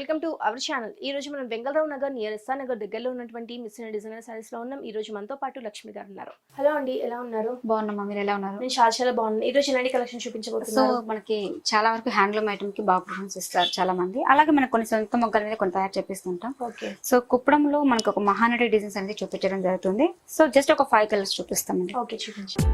Welcome to our channel. ఈ రోజు మనం బెంగళూరు నగర్ నియర్ ఎస్ఆర్ నగర్ దగ్గరలో ఉన్నటువంటి మిస్సిన డిజైనర్ సారీస్ లో ఉన్నాం. ఈ రోజు మనతో పాటు లక్ష్మి గారు ఉన్నారు. హలో అండి, ఎలా ఉన్నారు? బాగున్నామా, మీరు ఎలా ఉన్నారు? నేను చాలా బాగున్నాను. ఈ రోజు ఎలాంటి కలెక్షన్ చూపించబోతున్నారు? సో మనకి చాలా వరకు హ్యాండ్లూమ్ ఐటమ్ కి బాగా ప్రిఫరెన్స్ ఇస్తారు చాలా మంది. అలాగే మనకు కొన్ని సొంత మొగ్గల మీద కొన్ని తయారు చేపిస్తుంటాం. ఓకే. సో కుప్పడంలో మనకు ఒక మహానటి డిజైన్స్ అనేది చూపించడం జరుగుతుంది. సో జస్ట్ ఒక 5 కలర్స్ చూపిస్తామండి. ఓకే, చూపించండి.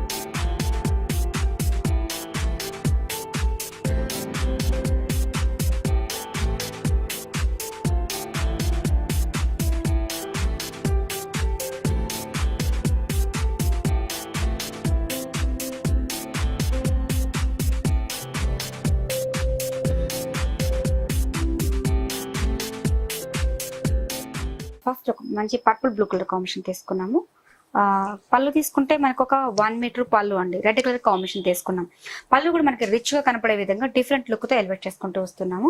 ఫస్ట్ ఒక మంచి పర్పుల్ బ్లూ కలర్ కాంబినేషన్ తీసుకున్నాము. పళ్ళు తీసుకుంటే మనకు ఒక 1 మీటర్ పళ్ళు అండి, రెడ్ కలర్ కాంబినేషన్ తీసుకున్నాం. పళ్ళు కూడా మనకి రిచ్ గా కనపడే విధంగా డిఫరెంట్ లుక్ తో ఎలివేట్ చేసుకుంటూ వస్తున్నాము.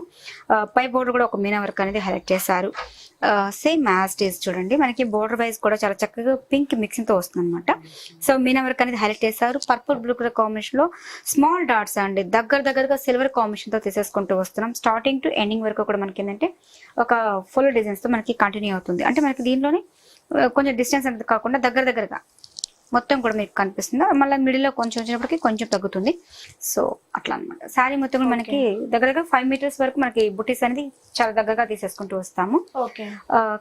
పై బోర్డర్ కూడా ఒక మీనా వర్క్ అనేది హైలైట్ చేశారు. సేమ్ యాజ్ ఇట్ ఈస్ చూడండి, మనకి బోర్డర్ వైజ్ కూడా చాలా చక్కగా పింక్ మిక్సింగ్ తో వస్తుంది అనమాట. సో మీనా వర్క్ అనేది హైలైట్ చేశారు. పర్పుల్ బ్లూ కలర్ కాంబినేషన్ లో స్మాల్ డాట్స్ అండి, దగ్గరగా సిల్వర్ కాంబినేషన్ తో తీసేసుకుంటూ వస్తున్నాం. స్టార్టింగ్ టు ఎండింగ్ వరకు కూడా మనకి ఏంటంటే ఒక ఫుల్ డిజైన్స్ తో మనకి కంటిన్యూ అవుతుంది. అంటే మనకి దీనిలోనే కొంచెం డిస్టెన్స్ అనేది కాకుండా దగ్గరగా మొత్తం కూడా మీకు కనిపిస్తుంది. మళ్ళీ మిడిల్ లో కొంచెం వచ్చినప్పటికీ కొంచెం తగ్గుతుంది. సో అట్లా అనమాట. శారీ మొత్తం కూడా మనకి దగ్గరగా 5 మీటర్స్ వరకు మనకి బుటీస్ అనేది చాలా దగ్గరగా తీసేసుకుంటూ వస్తాము.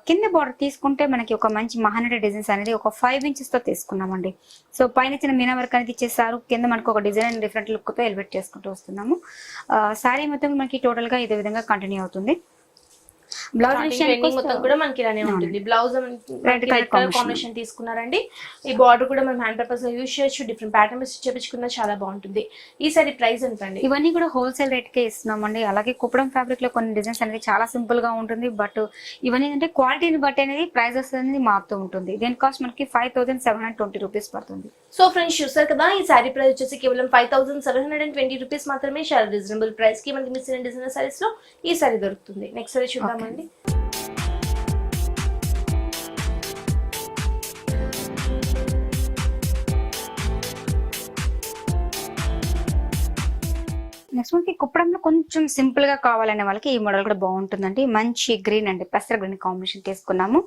కింద బార్డర్ తీసుకుంటే మనకి ఒక మంచి మహానటి డిజైన్స్ అనేది ఒక 5 ఇంచెస్ తో తీసుకున్నామండి. సో పైన చిన్న మీనా వర్క్ అనేది ఇచ్చేసారు. కింద మనకు ఒక డిజైన్ డిఫరెంట్ లుక్ తో ఎలివేట్ చేసుకుంటూ వస్తున్నాము. శారీ మొత్తం మనకి టోటల్ గా ఇదే విధంగా కంటిన్యూ అవుతుంది. బ్లౌజ్ మొత్తం కూడా మనకి ఇలానే ఉంటుంది. బ్లౌజ్ రెడ్ కలర్ కాంబినేషన్ తీసుకున్నారండి. ఈ బార్డర్ కూడా మనం హ్యాండ్ పేపర్స్ యూజ్ చేయొచ్చు. డిఫరెంట్ ప్యాటర్న్స్ చేపించుకున్నా చాలా బాగుంటుంది. ఈ సారీ ప్రైస్ ఎంత అండి? ఇవన్నీ కూడా హోల్సేల్ రేట్ కే ఇస్తున్నామండి. అలాగే కుప్పడం ఫ్యాబ్రిక్ లో కొన్ని డిజైన్స్ అనేది చాలా సింపుల్ గా ఉంటుంది. బట్ ఇవన్నీ అంటే క్వాలిటీని బట్టి అనేది ప్రైజెస్ అనేది మారుతూ ఉంటుంది. దీని కాస్ట్ మనకి 5720 రూపీస్ పడుతుంది. సో ఫ్రెండ్స్ చూసారు కదా, ఈ సారీ ప్రైస్ వచ్చేసి కేవలం 5720 రూపీస్ మాత్రమే. చాలా రీజనబుల్ ప్రైస్ కి మనకి మిస్ డిజైనర్ సారీస్ లో ఈ సారీ దొరుకుతుంది. నెక్స్ట్ సారీ చూద్దామండి. నెక్స్ట్ మనకి కుప్పడంలో కొంచెం సింపుల్ గా కావాలనే వాళ్ళకి ఈ మోడల్ కూడా బాగుంటుందండి. మంచి గ్రీన్ అండి, పెసర గ్రీన్ కాంబినేషన్ తీసుకున్నాము.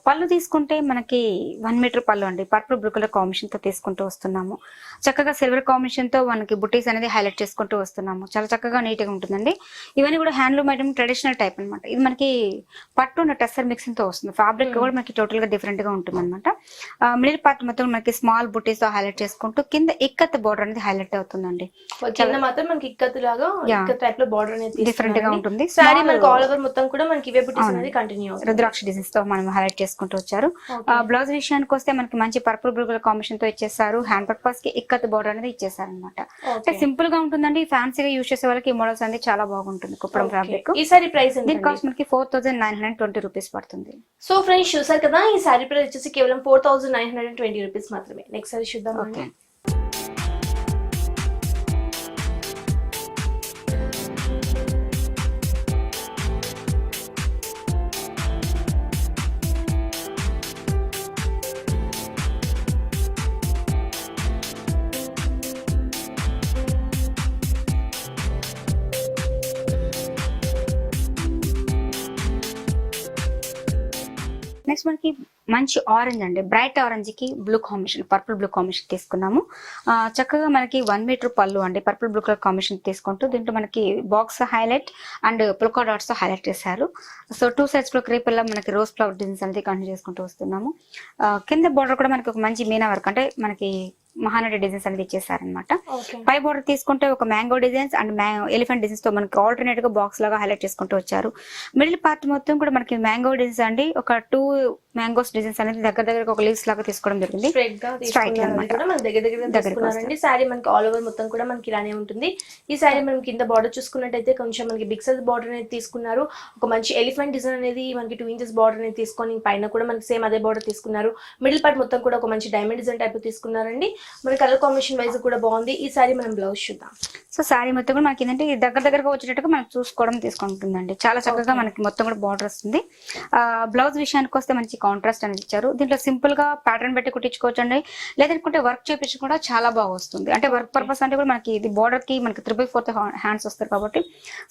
పళ్ళు తీసుకుంటే మనకి 1 మీటర్ పళ్ళు అండి, పర్పుల్ బ్లూ కలర్ కాంబినేషన్ తో తీసుకుంటూ వస్తున్నాము. చక్కగా సిల్వర్ కాంబినేషన్ తో మనకి బుటీస్ అనేది హైలైట్ చేసుకుంటూ వస్తున్నాము. చాలా చక్కగా నీట్ గా ఉంటుందండి. ఇవన్నీ కూడా హ్యాండ్లూమ్ ఐటమ్, ట్రెడిషనల్ టైప్ అనమాట. ఇది మనకి పట్టు టెస్సర్ మిక్సింగ్ తో వస్తుంది. ఫ్యాబ్రిక్ కూడా మనకి టోటల్ గా డిఫరెంట్ గా ఉంటుంది అనమాట. మిడిల్ పార్ట్ మొత్తం మనకి స్మాల్ బుటీస్ తో హైలైట్ చేసుకుంటూ కింద ఇక్కత్ బోర్డర్ అనేది హైలైట్ అవుతుందండి. ఇక్కత్ లాగా ఇక్కత్ టైప్ లో బార్డర్ అనేది డిఫరెంట్ గా ఉంటుంది. సారీ మనకి ఆల్ ఓవర్ మొత్తం కూడా మనకి ఇవే బుటీస్ అనేది కంటిన్యూ అవుతుంది. రుద్రాక్ష డిజైన్స్ తో మనం హైలైట్ చేసుకుంటూ వచ్చారు. బ్లౌజ్ విషయానికి వస్తే మనకి మంచి పర్పుల్ బ్లూ కలర్ కాంబినేషన్ తో ఇచ్చేసారు. హ్యాండ్ పర్పస్ కి ఇక్కత్ బార్డర్ అనేది ఇచ్చేసారు అనమాట. అంటే సింపుల్ గా ఉంటుందండి. ఫ్యాన్సీగా యూజ్ చేసే వాళ్ళకి ఈ మోడల్స్ అనేది చాలా బాగుంటుంది. కుప్పడం ఫ్యాబ్రిక్. ఈ సారీ ప్రైస్ దీని కాస్ట్ మనకి 4920 రూపీస్ పడుతుంది. సో ఫ్రెండ్స్ చూసారు కదా, ఈ సారీ ప్రైస్ వచ్చేసి కేవలం 4920 రూపీస్ మాత్రమే. నెక్స్ట్ సారీ చూద్దాం. ఓకే. నెక్స్ట్ మనకి మంచి ఆరెంజ్ అండి, బ్రైట్ ఆరెంజ్ కి blue combination, purple blue combination తీసుకున్నాము. చక్కగా మనకి 1 మీటర్ పళ్ళు అండి, పర్పుల్ బ్లూ కలర్ కాంబినేషన్ తీసుకుంటూ దీంట్లో మనకి box highlight and phulka dots తో హైలైట్ చేశారు. సో 2 సైడ్స్ లో క్రీపర్ లా మనకి రోజ్ ఫ్లవర్ డిజైన్స్ అనేది కంటిన్యూ చేసుకుంటూ వస్తున్నాము. కింద బోర్డర్ కూడా మనకి ఒక మంచి మీనా వర్క్, అంటే మనకి మహానటి డిజైన్స్ అనేది ఇచ్చేసారనమాట. పై బోర్డర్ తీసుకుంటే ఒక mango designs and elephant designs తో మనకి ఆల్టర్నేట్ గా బాక్స్ లాగా హైలైట్ చేసుకుంటూ వచ్చారు. మిడిల్ పార్ట్ మొత్తం కూడా మనకి మ్యాంగో డిజైన్స్ అండి, ఒక 2 మ్యాంగోస్ డిజైన్స్ అనేది దగ్గర ఒక లీవ్స్ లాగా తీసుకోవడం జరిగింది. స్ట్రైట్ దగ్గర సారీ మనకి ఆల్ ఓవర్ మొత్తం కూడా మనకి ఇలానే ఉంటుంది. ఈ సారీ మనం కింద బార్డర్ చూసుకున్నట్టయితే కొంచెం మనకి బిగ్ సైజ్ బార్డర్ అనేది తీసుకున్నారు. ఒక మంచి ఎలిఫెంట్ డిజైన్ అనేది మనకి 2 ఇంచెస్ బార్డర్ అనేది తీసుకొని పైన కూడా మనకి సేమ్ అదే బార్డర్ తీసుకున్నారు. మిడిల్ పార్ట్ మొత్తం కూడా ఒక మంచి డైమండ్ డిజైన్ టైప్ తీసుకున్నారండి. మన కలర్ కాంబినేషన్ వైజ్ కూడా బాగుంది. ఈ సారీ మనం బ్లౌజ్ చూద్దాం. సో శారీ మొత్తం కూడా మనకి ఏంటంటే దగ్గరగా వచ్చేటట్టుగా మనం చూసుకోవడం తీసుకుంటుందండి. చాలా చక్కగా మనకి మొత్తం కూడా బార్డర్ వస్తుంది. బ్లౌజ్ విషయానికి వస్తే మంచి కాంట్రాస్ట్ అనేది ఇచ్చారు. దీంట్లో సింపుల్ గా ప్యాటర్న్ పెట్టి కుట్టించుకోవచ్చు అండి, లేదనుకుంటే వర్క్ చేపించి కూడా చాలా బాగా వస్తుంది. అంటే వర్క్ పర్పస్ అంటే కూడా మనకి ఇది బార్డర్ కి మనకి 3/4 హ్యాండ్స్ వస్తాయి కాబట్టి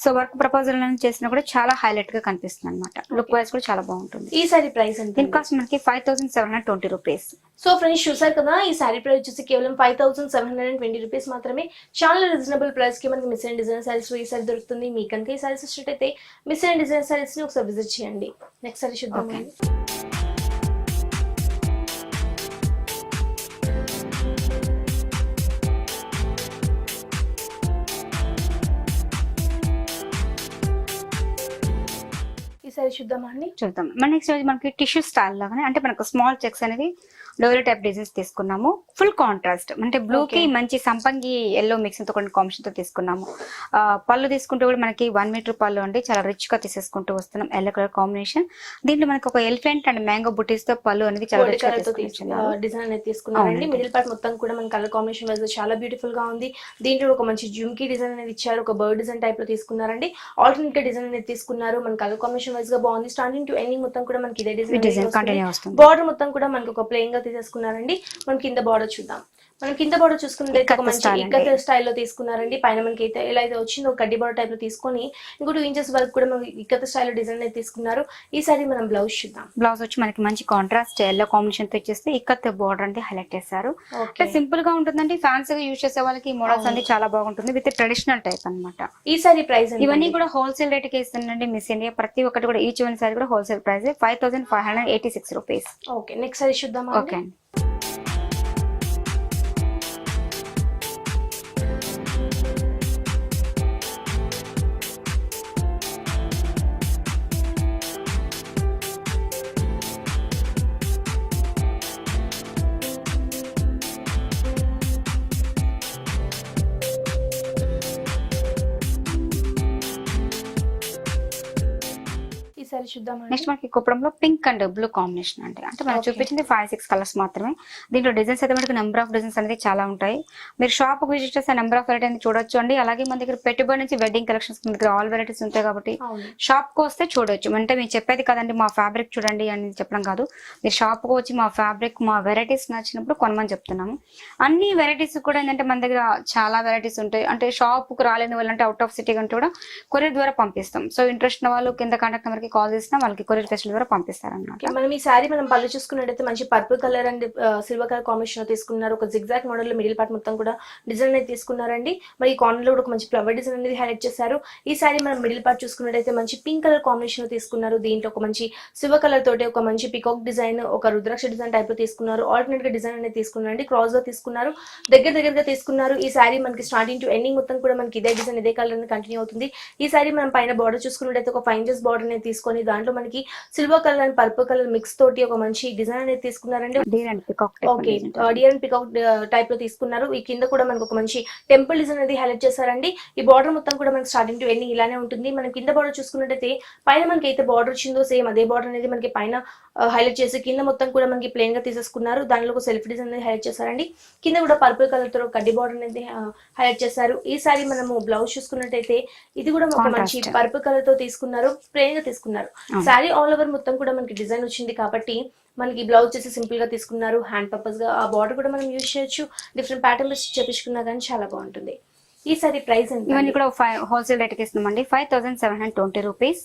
సో వర్క్ ప్రపోజల్ చేసినా కూడా చాలా హైలైట్ గా కనిపిస్తుంది అనమాట. లుక్ వైజ్ కూడా చాలా బాగుంటుంది. ఈ సారీ ప్రైస్ ఎంత? దీని కాస్ట్ మనకి 5720 రూపీస్. సో ఫ్రెండ్స్ చూసారు కదా, ఈ సారీ ప్రైస్ వచ్చేసి కేవలం 5720 రూపీస్ మాత్రమే. చాలా రీజనబుల్ ప్రైస్ కి మనకి మిస్ అండ్ డిజైన్ సారీస్ ఈ సారీ దొరుకుతుంది. మీకు కనుక ఈ సారీస్ ఇష్టమైతే మిస్ అండ్ డిజైన్ సారీస్ ని ఒకసారి విజిట్ చేయండి. నెక్స్ట్ సారీ చూద్దాం. సారీ చూద్దామా అండి? చూద్దాం. మన నెక్స్ట్ మనకి టిష్యూ స్టైల్ లాగానే అంటే మనకు స్మాల్ చెక్స్ అనేది డోరీ టైప్ డిజైన్స్ తీసుకున్నాము. ఫుల్ కాంట్రాస్ట్ అంటే బ్లూ కి మంచి సంపంగి ఎల్లో మిక్సింగ్ తో కొన్ని కాంబినేషన్ తో తీసుకున్నాము. పళ్ళు తీసుకుంటే కూడా మనకి 1 మీటర్ పళ్ళు అండి, చాలా రిచ్ గా తీసేసుకుంటూ వస్తున్నాం. Yellow colour combination. దీంట్లో మనకి ఒక ఎలిఫెంట్ అండ్ మ్యాంగో బుటీస్ తో పళ్ళు అనేది చాలా రిచ్ గా డిజైన్ అనేది తీసుకున్నారండి. మిడిల్ పార్ట్ మొత్తం కూడా మన కలర్ కాంబినేషన్ వైజ్ చాలా బ్యూటిఫుల్ గా ఉంది. దీంట్లో ఒక మంచి జుమ్కీ డిజైన్ అనేది ఇచ్చారు. ఒక బర్డ్ డిజైన్ టైప్ లో తీసుకున్నారండి. ఆల్టర్నేట్ డిజైన్ అనేది తీసుకున్నారు. మన కలర్ కాంబినేషన్ వైజ్ గా బాగుంది. స్టార్టింగ్ టు ఎండింగ్ మొత్తం కూడా మనకి ఇదే డిజైన్ కంటిన్యూ వస్తుంది. బార్డర్ మొత్తం కూడా మనకి ఒక ప్లెయిన్ గా తీసేసుకున్నారండి. మనం కింద బార్డర్ చూద్దాం. మనం కింద బార్డర్ చూసుకుంటే ఒక మంచి ఇక్కత్ స్టైల్లో తీసుకున్నారండి. పైన మనకి అయితే ఎలా అయితే వచ్చిందో ఒక కడ్డీ బార్డర్ టైప్ లో తీసుకొని ఇంకో 2 ఇంచెస్ వరకు కూడా మనకి ఇక్కత్ స్టైల్లో డిజైన్ అయితే తీసుకున్నారు. ఈ సారీ మనం బ్లౌజ్ చూద్దాం. బ్లౌజ్ వచ్చి మనకి మంచి కాంట్రాస్ట్ ఎల్లో కాంబినేషన్ తో ఇచ్చేస్తే ఇక్కత్ బార్డర్ అంటే హైలైట్ చేశారు. సింపుల్ గా ఉంటుందండి. ఫ్యాన్సీగా యూజ్ చేసే వాళ్ళకి ఈ మోడల్స్ అన్ని చాలా బాగుంటుంది. విత్ ట్రెడిషనల్ టైప్ అన్నమాట. ఈ సారీ ప్రైస్ ఇవన్నీ కూడా హోల్సేల్ రేట్ కి ఇస్తుందండి మిస్ ఇండియా. ప్రతి ఒక్కటి కూడా ఈచ్ వన్ సారీ కూడా wholesale price 5586 rupees. Okay, next sorry చూద్దాం. ఓకే. నెక్స్ట్ మనకి కుప్పడంలో పింక్ అండ్ బ్లూ కాంబినేషన్ అండి. అంటే మనం చూపించింది 5-6 కలర్స్ మాత్రమే. దీంట్లో డిజైన్స్ అయితే మనకి నెంబర్ ఆఫ్ డిజైన్స్ అనేది చాలా ఉంటాయి. మీరు షాప్ విజిట్ చేస్తే నెంబర్ ఆఫ్ వెరైటీ చూడొచ్చు అండి. అలాగే మన దగ్గర పెట్టుబడి నుంచి వెడ్డింగ్ కలెక్షన్స్ మన దగ్గర ఆల్ వెరైటీస్ ఉంటాయి కాబట్టి షాప్ కు వస్తే చూడొచ్చు. అంటే మేము చెప్పేది కదండి మా ఫ్యాబ్రిక్ చూడండి అని చెప్పడం కాదు. మీరు షాప్ కు వచ్చి మా ఫ్యాబ్రిక్ మా వెరైటీస్ నచ్చినప్పుడు కొనమని చెప్తున్నాము. అన్ని వెరైటీస్ కూడా ఏంటంటే మన దగ్గర చాలా వెరైటీస్ ఉంటాయి. అంటే షాప్ కు రాలేని వాళ్ళు అంటే అవుట్ ఆఫ్ సిటీ కంటే కూడా కొరియర్ ద్వారా పంపిస్తాం. సో ఇంట్రెస్ట్ ఉన్న వాళ్ళు కింద కాంటాక్ట్ నెంబర్ కి కాల్ చేసినా వాళ్ళకి కొరియర్ ఫెసిలిటీ ద్వారా పంపిస్తారు అన్నమాట. మనం ఈ సారీ మనం పళ్ళు చూసుకున్నట్టయితే మంచి purple colour and silver colour combination లో తీసుకున్నారు. ఒక జిగ్జాగ్ మోడల్ లో మిడిల్ పార్ట్ మొత్తం కూడా డిజైన్ అనేది తీసుకున్నారండి. మరి ఈ కార్నర్ లో కూడా ఒక మంచి ఫ్లవర్ డిజైన్ అనేది హైలైట్ చేశారు. ఈ సారీ మనం మిడిల్ పార్ట్ చూసుకున్నట్టయితే మంచి పింక్ కలర్ కాంబినేషన్ లో తీసుకున్నారు. దీంట్లో ఒక మంచి సిల్వర్ కలర్ తోటి ఒక మంచి పికాక్ డిజైన్, ఒక రుద్రాక్ష డిజైన్ టైప్ లో తీసుకున్నారు. ఆల్టర్నేట్ గా డిజైన్ అనేది తీసుకున్నారండి. క్రాస్ గా తీసుకున్నారు, దగ్గరగా తీసుకున్నారు. ఈ సారీ మనకి స్టార్టింగ్ టు ఎండింగ్ మొత్తం కూడా మనకి ఇదే డిజైన్ ఇదే కలర్ అనేది కంటిన్యూ అవుతుంది. ఈ సారీ మనం పైన బార్డర్ చూసుకున్నట్టయితే ఒక 5 ఇంచెస్ బార్డర్ అనేది తీసుకొని దాంట్లో మనకి silver colour and purple colour mix తోటి ఒక మంచి డిజైన్ అనేది తీసుకున్నారండి. Okay, dear and peacock type లో తీసుకున్నారు. ఈ కింద కూడా మనకు ఒక మంచి టెంపుల్ డిజైన్ అనేది హైలైట్ చేశారండి. ఈ బార్డర్ మొత్తం కూడా మనకి స్టార్టింగ్ టు ఎండింగ్ ఇలానే ఉంటుంది. మనం కింద బార్డర్ చూసుకున్నట్టయితే పైన మనకి అయితే బార్డర్ వచ్చిందో సేమ్ అదే బార్డర్ అనేది మనకి పైన హైలైట్ చేసి కింద మొత్తం కూడా మనకి ప్లెయిన్ గా తీసేసుకున్నారు. దానిలో ఒక సెల్ఫ్ డిజైన్ అనేది హైలైట్ చేశారండి. కింద కూడా పర్పుల్ కలర్ తో కడ్డీ బార్డర్ అనేది హైలైట్ చేశారు. ఈ సారీ మనము బ్లౌజ్ చూసుకున్నట్టయితే ఇది కూడా ఒక మంచి పర్పుల్ కలర్ తో తీసుకున్నారు, ప్లెయిన్ గా తీసుకున్నారు. సారీ ఆల్ ఓవర్ మొత్తం కూడా మనకి డిజైన్ వచ్చింది కాబట్టి మనకి బ్లౌజ్ చేసి సింపుల్ గా తీసుకున్నారు. హ్యాండ్ పర్పస్ గా ఆ బార్డర్ కూడా మనం యూజ్ చేయొచ్చు. డిఫరెంట్ ప్యాటర్న్ చేపించుకున్నా కానీ చాలా బాగుంటుంది. ఈ సారీ ప్రైస్ ఎంత? ఇవన్నీ కూడా హోల్సేల్ రేట్ కి ఇస్తున్నామండి 5720 రూపీస్.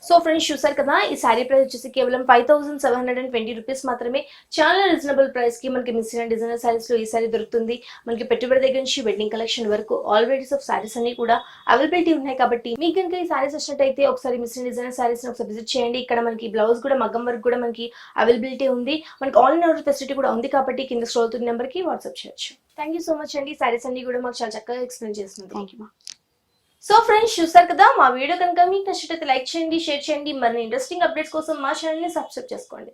సో ఫ్రెండ్స్ చూసారు కదా, ఈ సారీ ప్రైస్ వచ్చేసి కేవలం 5720 రూపీస్ మాత్రమే. చాలా రీజనబుల్ ప్రైస్ కి మనకి మిస్సిన డిజైనర్ సారీస్ లో ఈ సారీ దొరుకుతుంది. మనకి పెట్టుబడి దగ్గర నుంచి వెడ్డింగ్ కలెక్షన్ వరకు ఆల్ వెరైటీస్ ఆఫ్ సారీస్ అన్ని కూడా అవైలబిలిటీ ఉన్నాయి. కాబట్టి మీకు కనుక ఈ సారీస్ వచ్చినట్టయితే ఒకసారి మిస్సిన డిజైనర్ సారీస్ ఒకసారి విజిట్ చేయండి. ఇక్కడ మనకి బ్లౌజ్ కూడా మగ్గం వరకు కూడా మనకి అవైలబిలిటీ ఉంది. మనకి ఆన్లైన్ ఆర్డర్ ఫెసిలిటీ కూడా ఉంది కాబట్టి కింద స్క్రోల్ అవుతున్న నెంబర్ కి వాట్సాప్ చేయొచ్చు. థ్యాంక్ యూ సో మచ్ అండి. సారీస్ అన్ని కూడా మాకు చాలా చక్కగా ఎక్స్ప్లెయిన్ చేస్తుంది. Thank you. సో ఫ్రెండ్స్ చూసారు కదా, మా వీడియో కనుక మీకు నచ్చినట్లయితే లైక్ చేయండి, షేర్ చేయండి. మరిన్ని ఇంట్రెస్టింగ్ అప్డేట్స్ కోసం మా ఛానల్ ని సబ్స్క్రైబ్ చేసుకోండి.